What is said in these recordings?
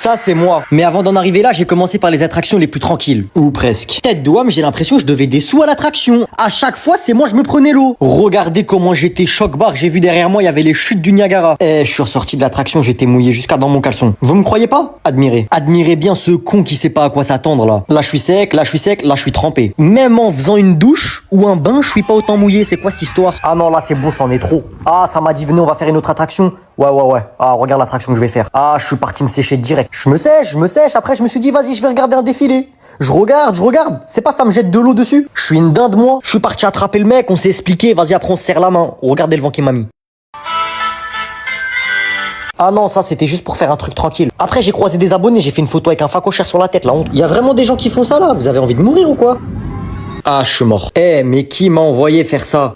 Ça, c'est moi. Mais avant d'en arriver là, j'ai commencé par les attractions les plus tranquilles. Ou presque. Tête de homme, j'ai l'impression que je devais des sous à l'attraction. À chaque fois, c'est moi, je me prenais l'eau. Regardez comment j'étais choc-barre. J'ai vu derrière moi, il y avait les chutes du Niagara. Je suis ressorti de l'attraction, j'étais mouillé jusqu'à dans mon caleçon. Vous me croyez pas? Admirez. Admirez bien ce con qui sait pas à quoi s'attendre là. Là, je suis sec, là, je suis sec, là, je suis trempé. Même en faisant une douche ou un bain, je suis pas autant mouillé. C'est quoi cette histoire? Ah non, là, c'est beau, c'en est trop. Ah, ça m'a dit, venez, on va faire une autre attraction. Ouais. Ah, regarde l'attraction que je vais faire. Ah, je suis parti me sécher direct. Je me sèche. Après, je me suis dit, vas-y, je vais regarder un défilé. Je regarde. C'est pas ça me jette de l'eau dessus. Je suis une dinde, moi. Je suis parti attraper le mec, on s'est expliqué. Vas-y, après, on se serre la main. Regardez le vent qu'il m'a mis. Ah non, ça, c'était juste pour faire un truc tranquille. Après, j'ai croisé des abonnés, j'ai fait une photo avec un facochère sur la tête, la honte. Il y a vraiment des gens qui font ça, là? Vous avez envie de mourir ou quoi? Ah, je suis mort. Mais qui m'a envoyé faire ça?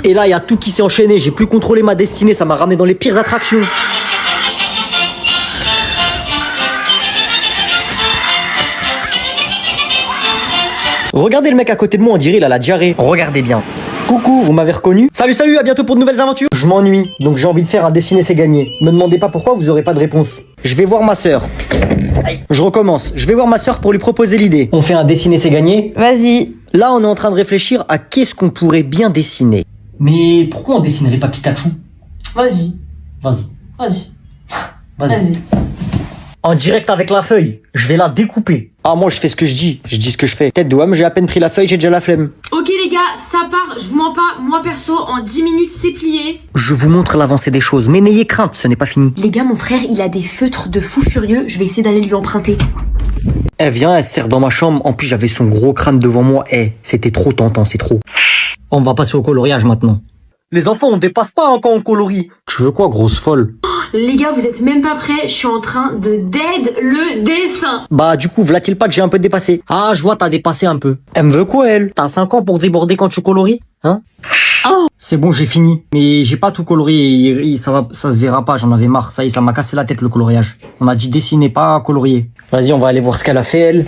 Et là, il y a tout qui s'est enchaîné. J'ai plus contrôlé ma destinée. Ça m'a ramené dans les pires attractions. Regardez le mec à côté de moi, on dirait il a la diarrhée. Regardez bien. Coucou, vous m'avez reconnu? Salut, à bientôt pour de nouvelles aventures. Je m'ennuie, donc j'ai envie de faire un dessiner c'est gagné. Me demandez pas pourquoi, vous aurez pas de réponse. Je vais voir ma sœur. Je recommence. Je vais voir ma sœur pour lui proposer l'idée. On fait un dessiner c'est gagné? Vas-y. Là, on est en train de réfléchir à qu'est-ce qu'on pourrait bien dessiner. Mais pourquoi on dessinerait pas Pikachu? Vas-y. Vas-y. En direct avec la feuille, je vais la découper. Ah, moi je fais ce que je dis ce que je fais. Tête de homme, j'ai à peine pris la feuille, j'ai déjà la flemme. Ok les gars, ça part, je vous mens pas, moi perso, en 10 minutes c'est plié. Je vous montre l'avancée des choses, mais n'ayez crainte, ce n'est pas fini. Les gars, mon frère, il a des feutres de fou furieux, je vais essayer d'aller lui emprunter. Elle vient, elle se serre dans ma chambre, en plus j'avais son gros crâne devant moi, c'était trop tentant, c'est trop. On va passer au coloriage maintenant. Les enfants, on dépasse pas quand on colorie. Tu veux quoi, grosse folle? Les gars, vous êtes même pas prêts, je suis en train de dead le dessin. Bah du coup, v'là-t-il pas que j'ai un peu dépassé? Ah, je vois, t'as dépassé un peu. Elle me veut quoi, elle? T'as 5 ans pour déborder quand tu colories? Hein? Ah, c'est bon, j'ai fini. Mais j'ai pas tout colorié, ça se verra pas, j'en avais marre. Ça y est, ça m'a cassé la tête le coloriage. On a dit dessiner, pas colorier. Vas-y, on va aller voir ce qu'elle a fait, elle.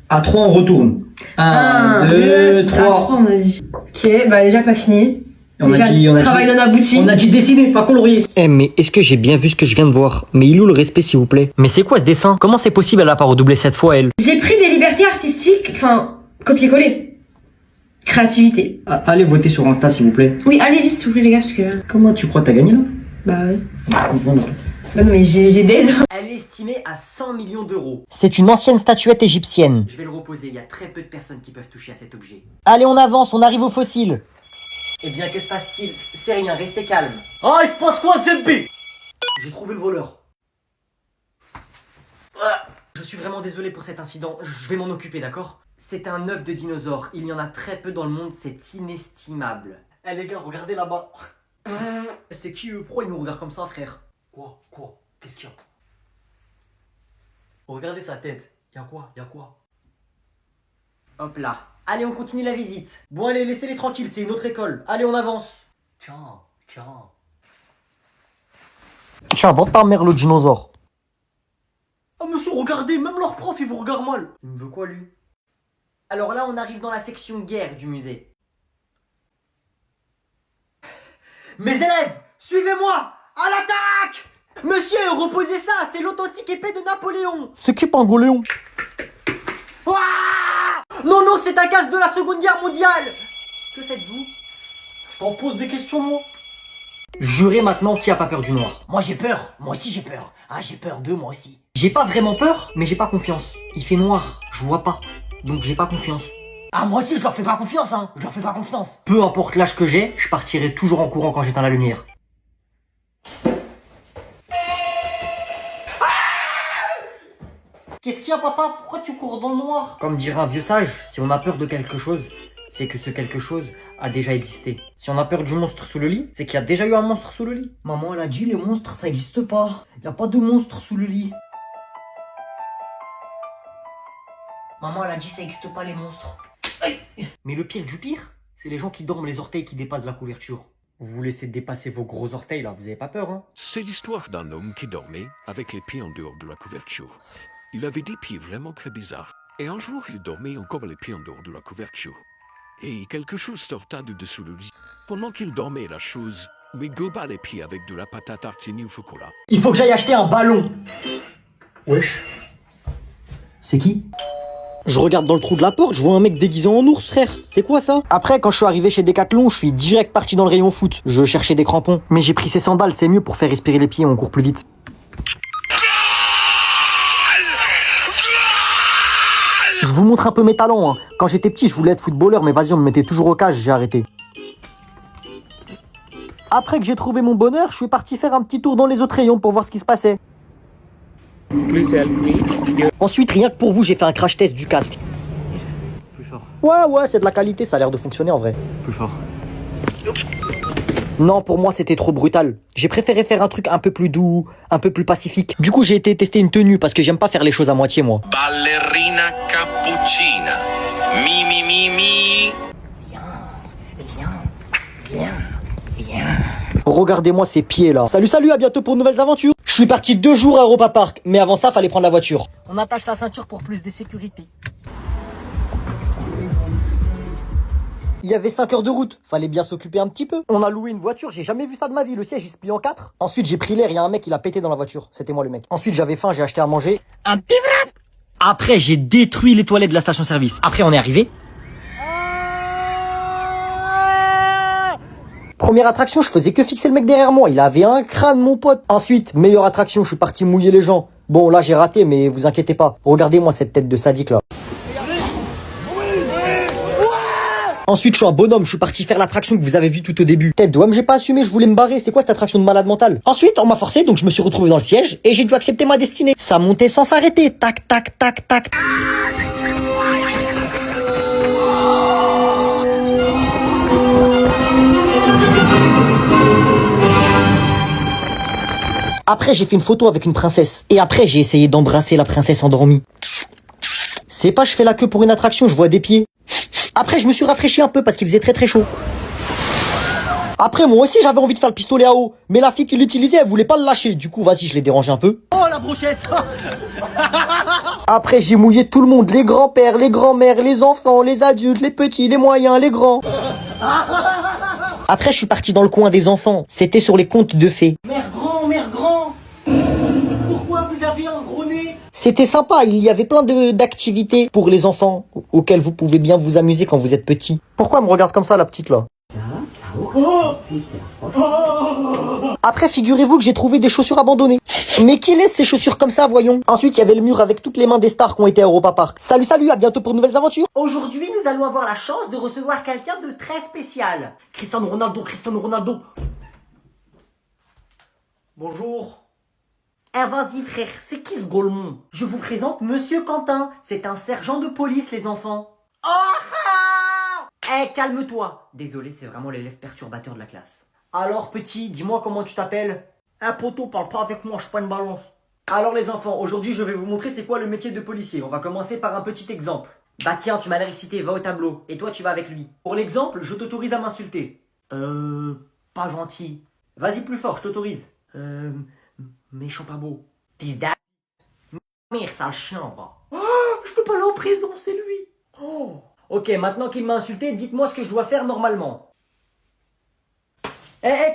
À 3, on retourne. 1, 2, 3. Vas-y. Ok, bah déjà pas fini. On a dit dessiner, pas colorier. Mais est-ce que j'ai bien vu ce que je viens de voir? Mais il est où le respect, s'il vous plaît? Mais c'est quoi ce dessin? Comment c'est possible, elle a pas redoublé 7 fois, elle? J'ai pris des libertés artistiques, enfin, copier-coller. Créativité. Allez voter sur Insta, s'il vous plaît. Oui, allez-y, s'il vous plaît, les gars, parce que... Comment tu crois t'as gagné, là? Bah ouais. Non. Non, mais j'ai dead. Elle est estimée à 100 millions d'euros. C'est une ancienne statuette égyptienne. Je vais le reposer, il y a très peu de personnes qui peuvent toucher à cet objet. Allez, on avance, on arrive au fossile. Eh bien, que se passe-t-il? C'est rien, restez calme. Oh, il se passe quoi, ZB? J'ai trouvé le voleur. Je suis vraiment désolé pour cet incident, je vais m'en occuper, d'accord? C'est un œuf de dinosaure, il y en a très peu dans le monde, c'est inestimable. Eh les gars, regardez là-bas. C'est qui eux? Pourquoi ils nous regardent comme ça, frère? Quoi? Qu'est-ce qu'il y a? Regardez sa tête. Y'a quoi? Hop là. Allez, on continue la visite. Bon, allez, laissez-les tranquilles, c'est une autre école. Allez, on avance. Tiens, bon ta mère, le dinosaure. Oh, monsieur, regardez, même leur prof, il vous regarde mal. Il me veut quoi, lui? Alors là, on arrive dans la section guerre du musée. Mes élèves, suivez-moi! À l'attaque! Monsieur, reposez ça, c'est l'authentique épée de Napoléon. C'est qui Pangoléon? Non, c'est un casque de la Seconde Guerre mondiale. Que faites-vous? Je t'en pose des questions, moi. Jurez maintenant qui a pas peur du noir. Moi j'ai peur, moi aussi j'ai peur. Ah, j'ai peur d'eux, moi aussi. J'ai pas vraiment peur, mais j'ai pas confiance. Il fait noir, je vois pas, donc j'ai pas confiance. Ah, moi aussi je leur fais pas confiance, hein. Je leur fais pas confiance. Peu importe l'âge que j'ai, je partirai toujours en courant quand j'éteins la lumière. Qu'est-ce qu'il y a, papa? Pourquoi tu cours dans le noir? Comme dirait un vieux sage, si on a peur de quelque chose, c'est que ce quelque chose a déjà existé. Si on a peur du monstre sous le lit, c'est qu'il y a déjà eu un monstre sous le lit. Maman, elle a dit, les monstres, ça existe pas. Y a pas de monstre sous le lit. Maman, elle a dit, ça existe pas, les monstres. Aïe. Mais le pire du pire, c'est les gens qui dorment les orteils qui dépassent la couverture. Vous vous laissez dépasser vos gros orteils, là, vous avez pas peur, hein? C'est l'histoire d'un homme qui dormait avec les pieds en dehors de la couverture. Il avait des pieds vraiment très bizarres. Et un jour, il dormait encore les pieds en dehors de la couverture. Et quelque chose sorta de dessous le lit. Pendant qu'il dormait, la chose lui goba les pieds avec de la pâte à tartiner au chocolat. Il faut que j'aille acheter un ballon. Wesh. C'est qui? Je regarde dans le trou de la porte, je vois un mec déguisé en ours, frère. C'est quoi ça? Après, quand je suis arrivé chez Decathlon, je suis direct parti dans le rayon foot. Je cherchais des crampons. Mais j'ai pris ces sandales, c'est mieux pour faire respirer les pieds, on court plus vite. Je vous montre un peu mes talents, hein. Quand j'étais petit, je voulais être footballeur, mais vas-y, on me mettait toujours au cage, j'ai arrêté. Après que j'ai trouvé mon bonheur, je suis parti faire un petit tour dans les autres rayons pour voir ce qui se passait. Ensuite, rien que pour vous, j'ai fait un crash test du casque. Plus fort. Ouais, c'est de la qualité, ça a l'air de fonctionner en vrai. Plus fort. Non, pour moi, c'était trop brutal. J'ai préféré faire un truc un peu plus doux, un peu plus pacifique. Du coup, j'ai été tester une tenue parce que j'aime pas faire les choses à moitié, moi. Ballerina cappuccina. Mi mi mi mi. Regardez-moi ces pieds là. Salut, à bientôt pour de nouvelles aventures. Je suis parti 2 jours à Europa Park, mais avant ça, fallait prendre la voiture. On attache la ceinture pour plus de sécurité. Il y avait 5 heures de route, fallait bien s'occuper un petit peu. On a loué une voiture, j'ai jamais vu ça de ma vie, le siège il se plie en 4. Ensuite j'ai pris l'air, il y a un mec il a pété dans la voiture, c'était moi le mec. Ensuite j'avais faim, j'ai acheté à manger. Un petit wrap. Après j'ai détruit les toilettes de la station service. Après on est arrivé. Première attraction, je faisais que fixer le mec derrière moi, il avait un crâne mon pote. Ensuite, meilleure attraction, je suis parti mouiller les gens. Bon là j'ai raté mais vous inquiétez pas, regardez-moi cette tête de sadique là. Ensuite, je suis un bonhomme, je suis parti faire l'attraction que vous avez vue tout au début. Tête de homme, j'ai pas assumé, je voulais me barrer. C'est quoi cette attraction de malade mental? Ensuite, on m'a forcé, donc je me suis retrouvé dans le siège et j'ai dû accepter ma destinée. Ça montait sans s'arrêter. Tac, tac, tac, tac. Après, j'ai fait une photo avec une princesse. Et après, j'ai essayé d'embrasser la princesse endormie. C'est pas je fais la queue pour une attraction, je vois des pieds. Après, je me suis rafraîchi un peu parce qu'il faisait très très chaud. Après, moi aussi, j'avais envie de faire le pistolet à eau. Mais la fille qui l'utilisait, elle voulait pas le lâcher. Du coup, vas-y, je l'ai dérangé un peu. Oh la brochette. Après, j'ai mouillé tout le monde. Les grands-pères, les grands-mères, les enfants, les adultes, les petits, les moyens, les grands. Après, je suis parti dans le coin des enfants. C'était sur les contes de fées. Mère grand. Pourquoi vous avez un gros nez? C'était sympa, il y avait plein d'activités pour les enfants auxquelles vous pouvez bien vous amuser quand vous êtes petit. Pourquoi elle me regarde comme ça la petite là? Après figurez-vous que j'ai trouvé des chaussures abandonnées. Mais qui laisse ces chaussures comme ça voyons? Ensuite il y avait le mur avec toutes les mains des stars qui ont été à Europa Park. Salut, à bientôt pour de nouvelles aventures. Aujourd'hui, nous allons avoir la chance de recevoir quelqu'un de très spécial. Cristiano Ronaldo. Bonjour. Eh vas-y frère, c'est qui ce Golemon? Je vous présente Monsieur Quentin. C'est un sergent de police les enfants. Oh ah! Eh calme-toi. Désolé, c'est vraiment l'élève perturbateur de la classe. Alors petit, dis-moi comment tu t'appelles? Un poteau, parle pas avec moi, je suis pas une balance. Alors les enfants, aujourd'hui je vais vous montrer c'est quoi le métier de policier. On va commencer par un petit exemple. Bah tiens, tu m'as l'air excité, va au tableau. Et toi tu vas avec lui. Pour l'exemple, je t'autorise à m'insulter. Pas gentil. Vas-y plus fort, je t'autorise. Méchant pas beau. Fils d'a... Merde, sale chien, va. Je peux pas aller en prison, c'est lui. Oh. Ok, maintenant qu'il m'a insulté, dites-moi ce que je dois faire normalement.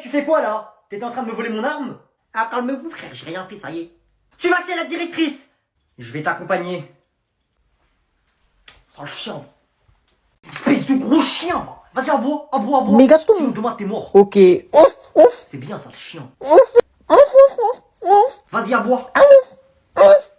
Tu fais quoi là? T'étais en train de me voler mon arme? Ah, calme-vous frère, j'ai rien fait, ça y est. Tu vas chez la directrice. Je vais t'accompagner. Sale chien. Espèce de gros chien, va. Vas-y, aboie. Mais Gaston. Sinon demain t'es mort. Ok. Ouf. C'est bien, sale chien. Ouf. Vas-y, aboie.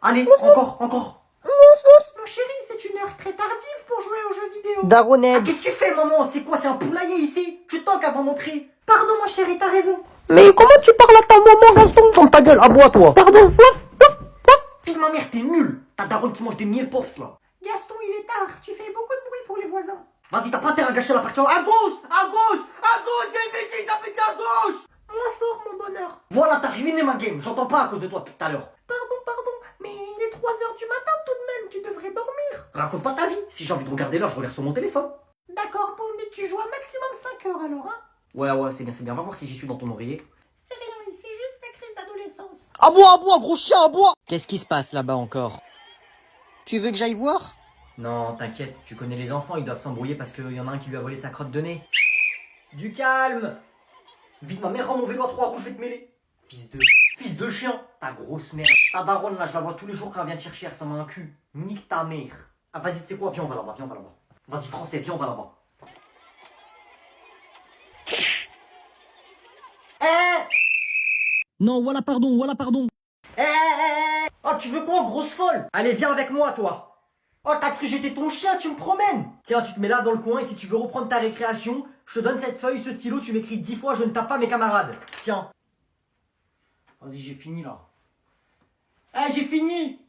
Allez, encore. Mon chéri, c'est une heure très tardive pour jouer aux jeux vidéo. Daronette. Qu'est-ce que tu fais, maman? C'est quoi? C'est un poulailler ici? Tu toques avant d'entrer. Pardon, ma chérie, t'as raison. Mais comment tu parles à ta maman, Gaston? Ferme ta gueule, aboie toi. Pardon. Fils de ma mère, t'es nul. Ta daronne qui mange des miel pops, là. Gaston, il est tard. Tu fais beaucoup de bruit pour les voisins. Vas-y, t'as pas intérêt à gâcher la partie. À gauche. J'ai une bêtise, à gauche. Moins fort, mon bonheur. Voilà, t'as ruiné ma game. J'entends pas à cause de toi depuis tout à l'heure. Pardon. Mais il est 3h du matin tout de même. Tu devrais dormir. Raconte pas ta vie. Si j'ai envie de regarder l'heure, je regarde sur mon téléphone. D'accord, bon, mais tu joues un maximum 5 heures alors, hein? Ouais, c'est bien. Va voir si j'y suis dans ton oreiller. C'est rien, il fait juste sa crise d'adolescence. Aboie, gros chien, aboie. Qu'est-ce qui se passe là-bas encore? Tu veux que j'aille voir? Non, t'inquiète, tu connais les enfants, ils doivent s'embrouiller parce qu'il y en a un qui lui a volé sa crotte de nez. Du calme. Vite, ma mère, rends mon vélo à 3 roues, je vais te mêler. Fils de chien, ta grosse merde. Ta daronne, là, je la vois tous les jours quand elle vient te chercher, elle ressemble à un cul. Nique ta mère. Ah, vas-y, tu sais quoi, viens, on va là-bas, Vas-y, français, viens, on va là-bas. Non, voilà pardon. Oh, tu veux quoi, grosse folle? Allez, viens avec moi, toi. Oh, t'as cru que j'étais ton chien, tu me promènes. Tiens, tu te mets là dans le coin et si tu veux reprendre ta récréation, je te donne cette feuille, ce stylo, tu m'écris 10 fois, je ne tape pas mes camarades. Tiens. Vas-y, j'ai fini, là. Eh, j'ai fini.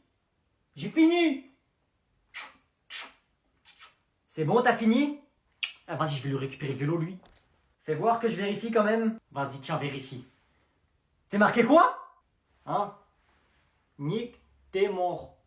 C'est bon, t'as fini? Ah, vas-y, je vais lui récupérer le vélo, lui. Fais voir que je vérifie quand même. Vas-y, tiens, vérifie. C'est marqué quoi? Hein? Nique, t'es mort.